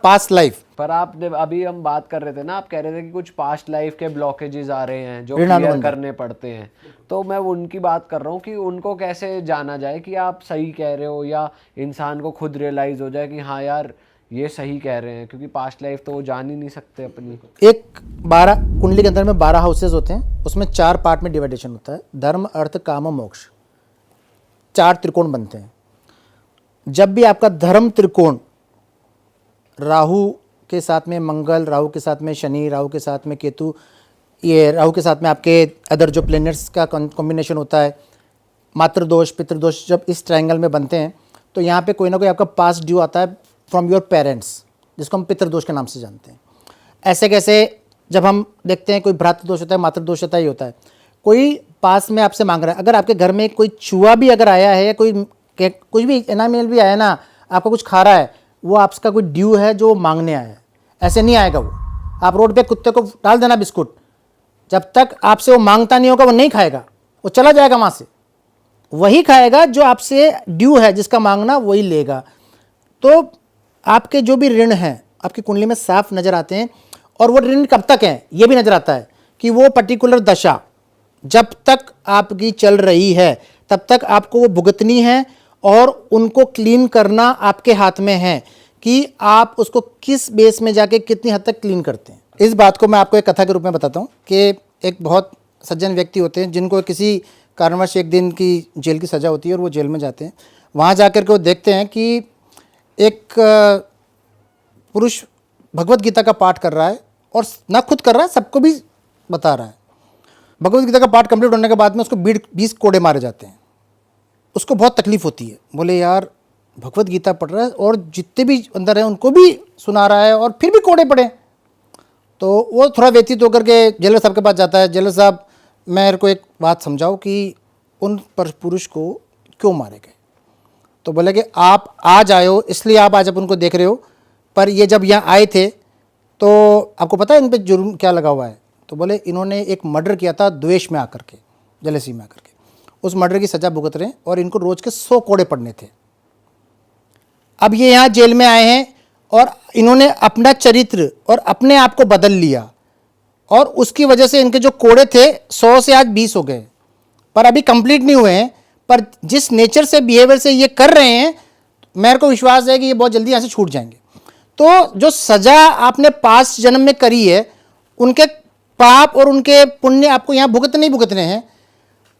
Past life. पर आपने अभी हम बात कर रहे थे ना, आप कह रहे थे कि कुछ पास्ट लाइफ के ब्लॉकेजेस आ रहे हैं जो क्लियर करने पड़ते हैं, तो मैं उनकी बात कर रहा हूँ कि उनको कैसे जाना जाए कि आप सही कह रहे हो, या इंसान को खुद रियलाइज हो जाए कि हाँ यार ये सही कह रहे हैं, क्योंकि पास्ट लाइफ तो वो जान ही नहीं सकते अपनी। एक 12 कुंडली के अंदर में 12 हाउसेज होते हैं, उसमें 4 पार्ट में डिवाइडेशन होता है, धर्म अर्थ काम और मोक्ष, 4 त्रिकोण बनते हैं। जब भी आपका धर्म त्रिकोण राहु के साथ में मंगल, राहु के साथ में शनि, राहु के साथ में केतु, ये राहु के साथ में आपके अदर जो प्लेनेट्स का कॉम्बिनेशन होता है, मातृदोष पितृदोष जब इस ट्रायंगल में बनते हैं तो यहाँ पे कोई ना कोई आपका पास्ट ड्यू आता है फ्रॉम योर पेरेंट्स, जिसको हम पितृदोष के नाम से जानते हैं। ऐसे कैसे जब हम देखते हैं कोई भ्रातृदोष होता है, मातृदोष होता ही होता है, कोई पास में आपसे मांग रहा है, अगर आपके घर में कोई चूहा भी अगर आया है या कोई कुछ भी एनामिल भी आया ना, आपका कुछ खा रहा है, वो आपका कोई ड्यू है जो मांगने आया है। ऐसे नहीं आएगा वो, आप रोड पे कुत्ते को डाल देना बिस्कुट, जब तक आपसे वो मांगता नहीं होगा वो नहीं खाएगा, वो चला जाएगा वहाँ से, वही खाएगा जो आपसे ड्यू है, जिसका मांगना वही लेगा। तो आपके जो भी ऋण हैं आपकी कुंडली में साफ नजर आते हैं, और वो ऋण कब तक हैं ये भी नजर आता है कि वो पर्टिकुलर दशा जब तक आपकी चल रही है तब तक आपको वो भुगतनी है, और उनको क्लीन करना आपके हाथ में है कि आप उसको किस बेस में जाके कितनी हद तक क्लीन करते हैं। इस बात को मैं आपको एक कथा के रूप में बताता हूँ कि एक बहुत सज्जन व्यक्ति होते हैं जिनको किसी कारणवश एक दिन की जेल की सज़ा होती है, और वो जेल में जाते हैं। वहाँ जाकर के वो देखते हैं कि एक पुरुष भगवत गीता का पाठ कर रहा है, और ना खुद कर रहा है, सबको भी बता रहा है। भगवत गीता का पाठ कंप्लीट होने के बाद में उसको 20 कोड़े मारे जाते हैं। उसको बहुत तकलीफ होती है, बोले यार भगवत गीता पढ़ रहा है और जितने भी अंदर हैं उनको भी सुना रहा है, और फिर भी कोड़े पड़े। तो वो थोड़ा व्यतीत होकर के जेलर साहब के पास जाता है, जेलर साहब मेरे को एक बात समझाओ कि उन पुरुष को क्यों मारे गए। तो बोले कि आप आज आए हो इसलिए आप आज उनको देख रहे हो, पर ये जब यहाँ आए थे तो आपको पता है इन पे जुर्म क्या लगा हुआ है। तो बोले इन्होंने एक मर्डर किया था द्वेष में आकर के, जेलसी में आकर के, उस मर्डर की सज़ा भुगत रहे हैं, और इनको रोज के 100 कोड़े पड़ने थे। अब ये यहाँ जेल में आए हैं और इन्होंने अपना चरित्र और अपने आप को बदल लिया, और उसकी वजह से इनके जो कोड़े थे 100 से आज 20 हो गए, पर अभी कंप्लीट नहीं हुए हैं। पर जिस नेचर से बिहेवियर से ये कर रहे हैं, मेरे को विश्वास है कि ये बहुत जल्दी यहाँ से छूट जाएंगे। तो जो सज़ा आपने पास्ट जन्म में करी है, उनके पाप और उनके पुण्य आपको यहाँ भुगतने हैं।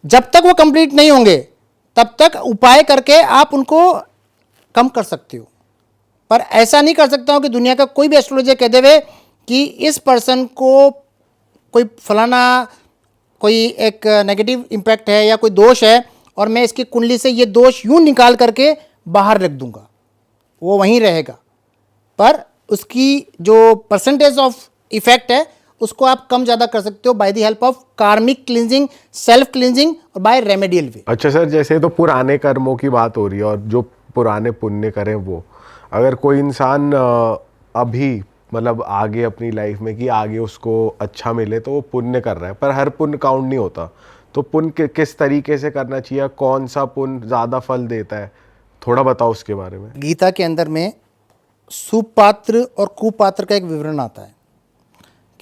जब तक वो कंप्लीट नहीं होंगे तब तक उपाय करके आप उनको कम कर सकते हो। पर ऐसा नहीं कर सकता हूँ कि दुनिया का कोई भी एस्ट्रोलॉजर कह देवे कि इस पर्सन को कोई फलाना कोई एक नेगेटिव इम्पैक्ट है या कोई दोष है, और मैं इसकी कुंडली से ये दोष यूं निकाल करके बाहर रख दूंगा, वो वहीं रहेगा। पर उसकी जो परसेंटेज ऑफ इफेक्ट है उसको आप कम ज़्यादा कर सकते हो बाय द हेल्प ऑफ कार्मिक क्लिनजिंग, सेल्फ क्लिनजिंग, और बाय रेमेडियल वे। अच्छा सर, जैसे तो पुराने कर्मों की बात हो रही है और जो पुराने पुण्य करें, वो अगर कोई इंसान अभी मतलब आगे अपनी लाइफ में कि आगे उसको अच्छा मिले तो वो पुण्य कर रहा है, पर हर पुण्य काउंट नहीं होता, तो पुण्य किस तरीके से करना चाहिए, कौन सा पुण्य ज़्यादा फल देता है, थोड़ा बताओ उसके बारे में। गीता के अंदर में सुपात्र और कुपात्र का एक विवरण आता है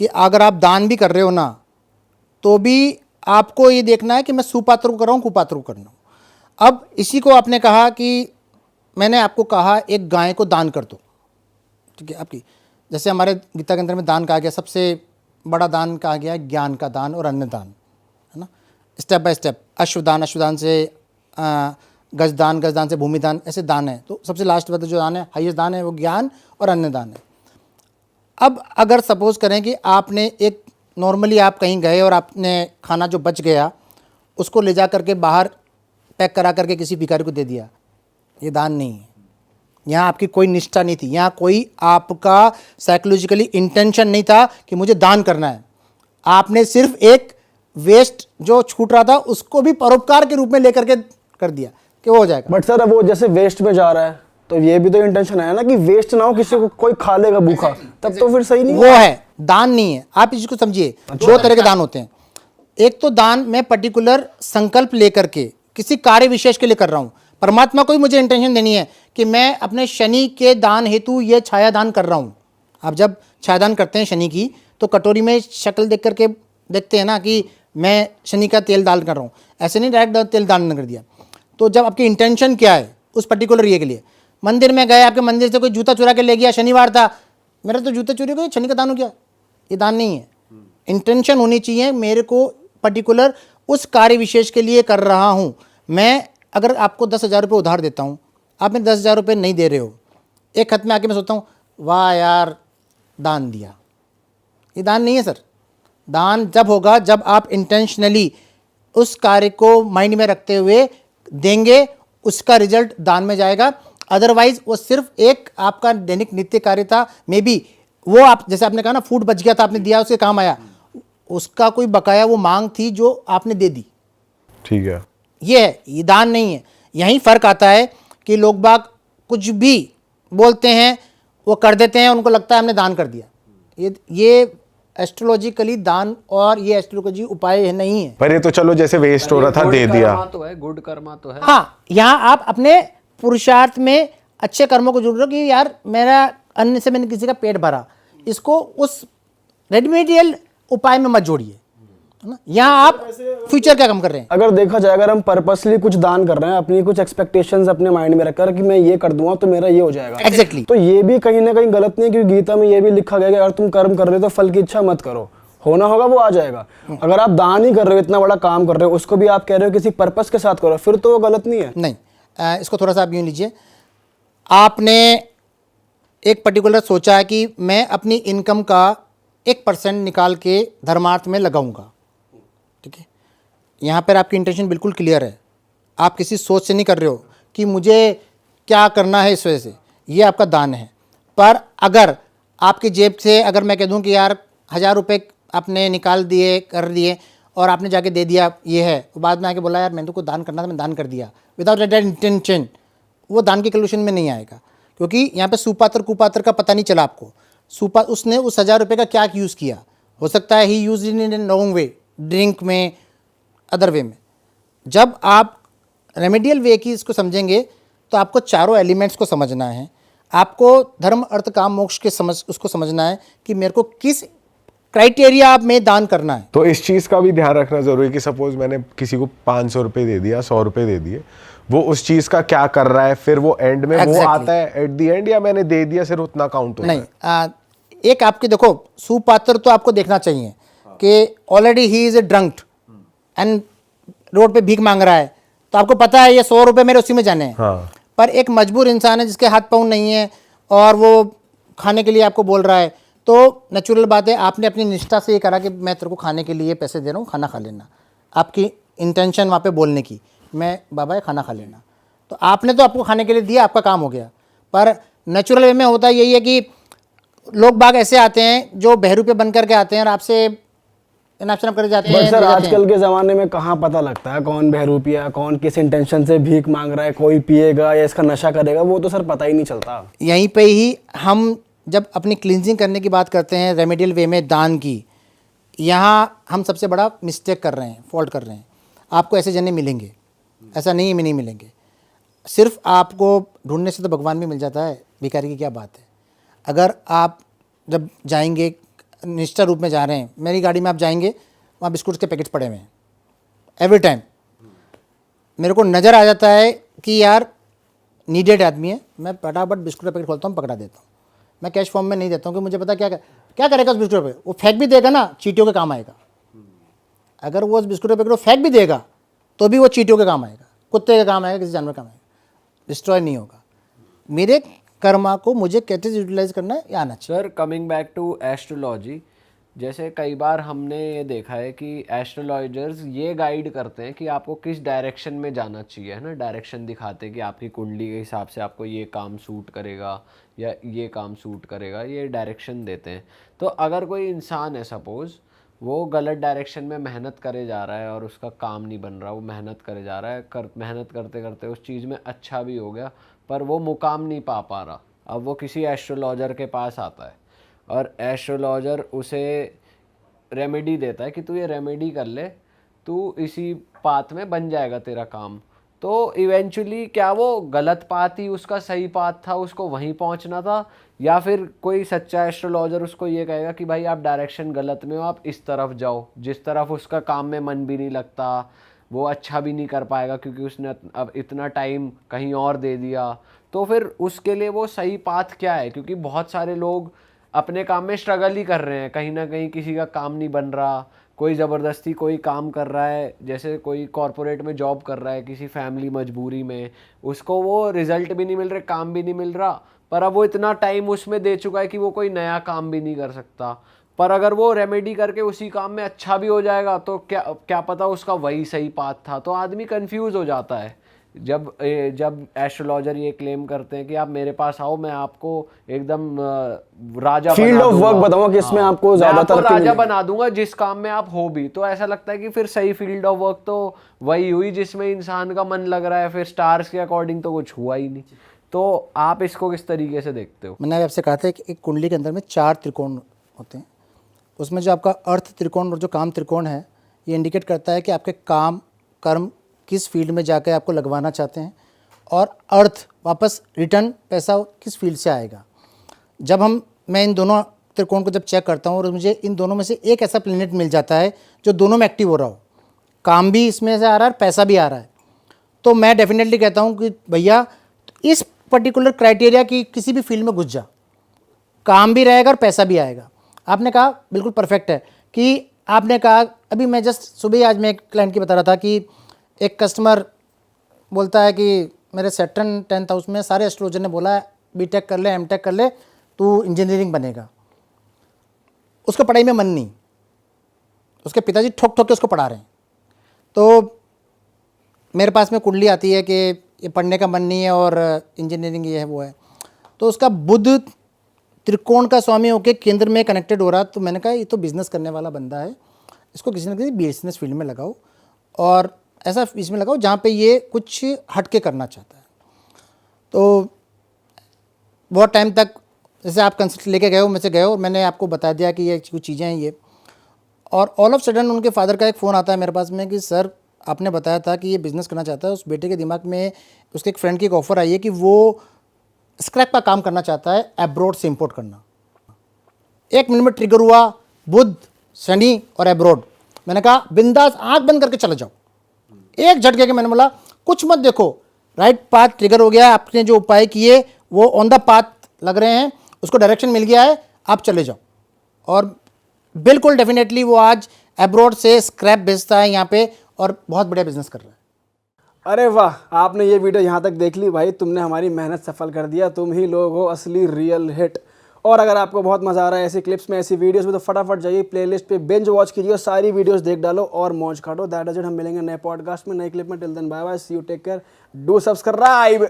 कि अगर आप दान भी कर रहे हो ना, तो भी आपको ये देखना है कि मैं सुपात्र को कर रहा हूँ, कुपात्र को कर रहा हूँ। अब इसी को आपने कहा कि मैंने आपको कहा एक गाय को दान कर दो, ठीक है आपकी, जैसे हमारे गीता के अंदर में दान कहा गया, सबसे बड़ा दान कहा गया है ज्ञान का दान और अन्न दान, है ना, स्टेप बाय स्टेप। अश्वदान, अश्वदान से गजदान, गजदान से भूमिदान, ऐसे दान है। तो सबसे लास्ट वाला जो दान है, हाईएस्ट दान है, वो ज्ञान और अन्न दान है। अब अगर सपोज करें कि आपने एक नॉर्मली आप कहीं गए और आपने खाना जो बच गया उसको ले जा करके बाहर पैक करा करके किसी भिखारी को दे दिया, ये दान नहीं है। यहाँ आपकी कोई निष्ठा नहीं थी, यहाँ कोई आपका साइकोलॉजिकली इंटेंशन नहीं था कि मुझे दान करना है। आपने सिर्फ एक वेस्ट जो छूट रहा था उसको भी परोपकार के रूप में लेकर के कर दिया कि वो हो जाएगा। बट सर वो जैसे वेस्ट में जा रहा है तो ये भी तो इंटेंशन है ना कि वेस्ट ना हो, किसी को कोई खा लेगा भूखा, तब तो फिर सही नहीं। वो है दान नहीं है। आप इसको समझिए, दो तरह के दान होते हैं। एक तो दान मैं पर्टिकुलर संकल्प लेकर के किसी कार्य विशेष के लिए कर रहा हूं, परमात्मा को ही मुझे इंटेंशन देनी है कि मैं अपने शनि के दान हेतु ये छाया दान कर रहा हूँ। आप जब छायादान करते हैं शनि की, तो कटोरी में शक्ल देख करके देखते हैं ना कि मैं शनि का तेल दान कर रहा हूँ, ऐसे नहीं डायरेक्ट तेल दान कर दिया। तो जब आपकी इंटेंशन क्या है उस पर्टिकुलर ये के लिए, मंदिर में गए, आपके मंदिर से कोई जूता चुरा के ले गया, शनिवार था, मेरा तो जूता चोरी हो गया, शनि का दान हो गया, ये दान नहीं है। इंटेंशन होनी चाहिए, मेरे को पर्टिकुलर उस कार्य विशेष के लिए कर रहा हूँ। मैं अगर आपको 10,000 रुपये उधार देता हूँ, आप में 10,000 रुपये नहीं दे रहे हो, एक खत में आके मैं सोचता हूँ वाह यार दान दिया, ये दान नहीं है सर। दान जब होगा जब आप इंटेंशनली उस कार्य को माइंड में रखते हुए देंगे, उसका रिजल्ट दान में जाएगा। अदरवाइज वो सिर्फ एक आपका दैनिक नित्य कार्य था, मे बी वो आप जैसे आपने कहा ना फूड बच गया था, आपने दिया, उसके काम आया, उसका कोई बकाया वो मांग थी जो आपने दे दी, ठीक है। ये है, ये दान नहीं है। यहीं फ़र्क आता है कि लोग बाग कुछ भी बोलते हैं, वो कर देते हैं, उनको लगता है हमने दान कर दिया। ये एस्ट्रोलॉजिकली दान और ये एस्ट्रोलॉजी उपाय नहीं है। पर ये तो चलो जैसे वेस्ट हो रहा था दे दिया, तो है, गुड कर्मा तो है। हाँ, यहाँ आप अपने पुरुषार्थ में अच्छे कर्मों को जोड़ रहे हो कि यार मेरा अन्न से मैंने किसी का पेट भरा, इसको उस रेडिमेडियल उपाय में मत जोड़िए, है ना। यहाँ आप फ्यूचर क्या काम कर रहे हैं। अगर देखा जाए, अगर हम पर्पसली कुछ दान कर रहे हैं, अपनी कुछ एक्सपेक्टेशंस अपने माइंड में रखकर कि मैं ये कर दूंगा तो मेरा ये हो जाएगा, एग्जैक्टली तो ये भी कहीं ना कहीं गलत नहीं है, क्योंकि गीता में ये भी लिखा गया है कि अगर तुम कर्म कर रहे हो तो फल की इच्छा मत करो, होना होगा वो आ जाएगा। अगर आप दान ही कर रहे हो, इतना बड़ा काम कर रहे हो, उसको भी आप कह रहे हो किसी पर्पस के साथ करो, फिर तो वो गलत नहीं है। नहीं, इसको थोड़ा सा आप यूँ लीजिए, आपने एक पर्टिकुलर सोचा है कि मैं अपनी इनकम का 1% निकाल के धर्मार्थ में लगाऊंगा, ठीक है। यहाँ पर आपकी इंटेंशन बिल्कुल क्लियर है, आप किसी सोच से नहीं कर रहे हो कि मुझे क्या करना है इस वजह से, ये आपका दान है। पर अगर आपकी जेब से अगर मैं कह दूँ कि यार 1,000 रुपये आपने निकाल दिए, कर दिए, और आपने जाके दे दिया, ये है, तो बाद में आके बोला यार मैंने तो कुछ दान करना था, मैं दान कर दिया, विदाउट दैट इंटेंशन, वो दान के कैलकुलेशन में नहीं आएगा। क्योंकि यहाँ पे सुपात्र कुपात्र का पता नहीं चला आपको। उसने उस 1,000 रुपये का क्या यूज़ किया, हो सकता है he use in in wrong way, drink में, अदर वे में। जब आप रेमेडियल वे की इसको समझेंगे तो आपको चारों एलिमेंट्स को समझना है। आपको धर्म अर्थ काम मोक्ष के उसको समझना है कि मेरे को किस क्राइटेरिया में दान करना है। तो इस चीज़ का भी ध्यान रखना जरूरी है कि सपोज मैंने किसी को 500 रुपये दे दिया, 100 रुपये दे दिए, वो उस चीज़ का क्या कर रहा है, फिर वो एंड में वो आता है एट द एंड, या मैंने दे दिया सिर्फ उतना काउंट होता है? नहीं, एक आपके देखो सुपात्र तो आपको देखना चाहिए कि already he is a drunked and road पे भीख मांग रहा है, तो आपको पता है ये 100 रुपये मेरे उसी में जाने हैं। हाँ। पर एक मजबूर इंसान है जिसके हाथ पाँव नहीं है और वो खाने के लिए आपको बोल रहा है, तो नेचुरल बात है आपने अपनी निष्ठा से ये करा कि मैं तेरे को खाने के लिए पैसे दे रहा हूँ, खाना खा लेना। आपकी इंटेंशन वहाँ पे बोलने की, मैं बाबा ये खाना खा लेना, तो आपने तो आपको खाने के लिए दिया, आपका काम हो गया। पर नेचुरल वे में होता यही है कि लोग बाग ऐसे आते हैं जो बहरूपे बन करके आते हैं और आपसे इनाम कर जाते हैं। सर आजकल के ज़माने में कहाँ पता लगता है कौन बहरूपिया, कौन किस इंटेंशन से भीख मांग रहा है, कोई पिएगा या इसका नशा करेगा, वो तो सर पता ही नहीं चलता। यहीं पे ही हम जब अपनी क्लींजिंग करने की बात करते हैं रेमेडियल वे में दान की, यहाँ हम सबसे बड़ा मिस्टेक कर रहे हैं, फॉल्ट कर रहे हैं। आपको ऐसे जने मिलेंगे, ऐसा नहीं नहीं मिलेंगे। सिर्फ आपको ढूंढने से तो भगवान भी मिल जाता है, भिखारी की क्या बात है। अगर आप जब जाएंगे निष्ठा रूप में जा रहे हैं, मेरी गाड़ी में आप जाएंगे, वहाँ बिस्कुट के पैकेट्स पड़े हुए हैं एवरी टाइम, मेरे को नज़र आ जाता है कि यार नीडेड आदमी है, मैं फटाफट बिस्कुट का पैकेट खोलता हूँ, पकड़ा देता हूँ। मैं कैश फॉर्म में नहीं देता हूँ कि मुझे पता क्या करेगा उस बिस्कुट पे, वो फेंक भी देगा ना, चींटियों के काम आएगा। अगर वो उस बिस्कुट पैकेट को फेंक भी देगा तो भी वो चींटियों के काम आएगा, कुत्ते के काम आएगा, किसी जानवर का काम आएगा, डिस्ट्रॉय नहीं होगा। मेरे कर्मा को मुझे कैसे यूटिलाइज करना है ये आना चाहिए। Sir coming back to astrology, जैसे कई बार हमने ये देखा है कि एस्ट्रोलॉजर्स ये गाइड करते हैं कि आपको किस डायरेक्शन में जाना चाहिए, है ना, डायरेक्शन दिखाते हैं कि आपकी कुंडली के हिसाब से आपको ये काम सूट करेगा या ये काम सूट करेगा, ये डायरेक्शन देते हैं। तो अगर कोई इंसान है सपोज़ वो गलत डायरेक्शन में मेहनत करे जा रहा है और उसका काम नहीं बन रहा, वो मेहनत करे जा रहा है, मेहनत करते करते उस चीज़ में अच्छा भी हो गया पर वो मुकाम नहीं पा रहा, अब वो किसी एस्ट्रोलॉजर के पास आता है और एस्ट्रोलॉजर उसे रेमेडी देता है कि तू ये रेमेडी कर ले, तू इसी पाथ में बन जाएगा तेरा काम। तो इवेंचुअली क्या वो गलत पाथ ही उसका सही पाथ था, उसको वहीं पहुंचना था, या फिर कोई सच्चा एस्ट्रोलॉजर उसको ये कहेगा कि भाई आप डायरेक्शन गलत में हो, आप इस तरफ जाओ, जिस तरफ उसका काम में मन भी नहीं लगता, वो अच्छा भी नहीं कर पाएगा क्योंकि उसने अब इतना टाइम कहीं और दे दिया। तो फिर उसके लिए वो सही पाथ क्या है? क्योंकि बहुत सारे लोग अपने काम में स्ट्रगल ही कर रहे हैं, कहीं ना कहीं किसी का काम नहीं बन रहा, कोई ज़बरदस्ती कोई काम कर रहा है, जैसे कोई कॉरपोरेट में जॉब कर रहा है किसी फैमिली मजबूरी में, उसको वो रिजल्ट भी नहीं मिल रहे, काम भी नहीं मिल रहा, पर अब वो इतना टाइम उसमें दे चुका है कि वो कोई नया काम भी नहीं कर सकता। पर अगर वो रेमेडी करके उसी काम में अच्छा भी हो जाएगा तो क्या क्या पता उसका वही सही पाथ था। तो आदमी कंफ्यूज हो जाता है जब एस्ट्रोलॉजर ये क्लेम करते हैं कि आप मेरे पास आओ, मैं आपको एकदम राजा फील्ड बना ऑफ वर्क दूंगा। बताऊंगा कि इसमें हाँ, आपको मैं ज्यादा आपको तरक्की राजा मिलेगी। बना दूंगा जिस काम में आप हो भी। तो ऐसा लगता है कि फिर सही फील्ड ऑफ वर्क तो वही हुई जिसमें इंसान का मन लग रहा है, फिर स्टार्स के अकॉर्डिंग तो कुछ हुआ ही नहीं। तो आप इसको किस तरीके से देखते हो? मैंने आपसे कहा था कि एक कुंडली के अंदर में 4 त्रिकोण होते हैं। उसमें जो आपका अर्थ त्रिकोण और जो काम त्रिकोण है, ये इंडिकेट करता है कि आपके काम कर्म किस फील्ड में जाकर आपको लगवाना चाहते हैं, और अर्थ वापस रिटर्न पैसा किस फील्ड से आएगा। जब मैं इन दोनों त्रिकोण को जब चेक करता हूँ और मुझे इन दोनों में से एक ऐसा प्लेनेट मिल जाता है जो दोनों में एक्टिव हो रहा हो, काम भी इसमें से आ रहा है, पैसा भी आ रहा है, तो मैं डेफिनेटली कहता हूँ कि भैया इस पर्टिकुलर क्राइटेरिया की किसी भी फील्ड में घुस जा, काम भी रहेगा और पैसा भी आएगा। आपने कहा बिल्कुल परफेक्ट है कि आपने कहा, अभी मैं जस्ट सुबह ही आज मैं एक क्लाइंट की बता रहा था कि एक कस्टमर बोलता है कि मेरे सेटन 10th हाउस में सारे एस्ट्रोलॉजर ने बोला है बीटेक कर ले, एमटेक कर ले, तू इंजीनियरिंग बनेगा। उसका पढ़ाई में मन नहीं, उसके पिताजी ठोक ठोक के उसको पढ़ा रहे हैं। तो मेरे पास में कुंडली आती है कि ये पढ़ने का मन नहीं है और इंजीनियरिंग ये है वो है। तो उसका बुध त्रिकोण का स्वामी होकर केंद्र में कनेक्टेड हो रहा। तो मैंने कहा ये तो बिज़नेस करने वाला बंदा है, इसको किसी न किसी बिजनेस फील्ड में लगाओ और ऐसा इसमें लगाओ जहाँ पे ये कुछ हट के करना चाहता है। तो बहुत टाइम तक जैसे आप कंसल्ट लेके गए हो, मुझसे गए हो, मैंने आपको बता दिया कि ये कुछ चीज़ें हैं ये, और ऑल ऑफ सडन उनके फादर का एक फ़ोन आता है मेरे पास में कि सर आपने बताया था कि ये बिज़नेस करना चाहता है। उस बेटे के दिमाग में उसके एक फ्रेंड की एक ऑफ़र आई है कि वो स्क्रैप का काम करना चाहता है, एब्रॉड से इंपोर्ट करना। 1 मिनट में ट्रिगर हुआ, बुध शनि और एब्रॉड। मैंने कहा बिंदास आंख बंद करके चले जाओ। एक झटके के मैंने बोला कुछ मत देखो, राइट पाथ ट्रिगर हो गया है, आपने जो उपाय किए वो ऑन द पाथ लग रहे हैं, उसको डायरेक्शन मिल गया है, आप चले जाओ। और बिल्कुल डेफिनेटली वो आज एब्रॉड से स्क्रैप बेचता है यहाँ पे और बहुत बढ़िया बिजनेस कर रहा है। अरे वाह, आपने ये वीडियो यहाँ तक देख ली भाई, तुमने हमारी मेहनत सफल कर दिया। तुम ही लोग हो असली रियल हिट। और अगर आपको बहुत मज़ा आ रहा है ऐसी क्लिप्स में, ऐसी वीडियोस में, तो फटाफट जाइए प्लेलिस्ट पे बिंज वॉच कीजिए और सारी वीडियोस देख डालो और मौज काटो। That is it. हम मिलेंगे नए पॉडकास्ट में, नए क्लिप में। Till then bye bye, see you, take care, do subscribe.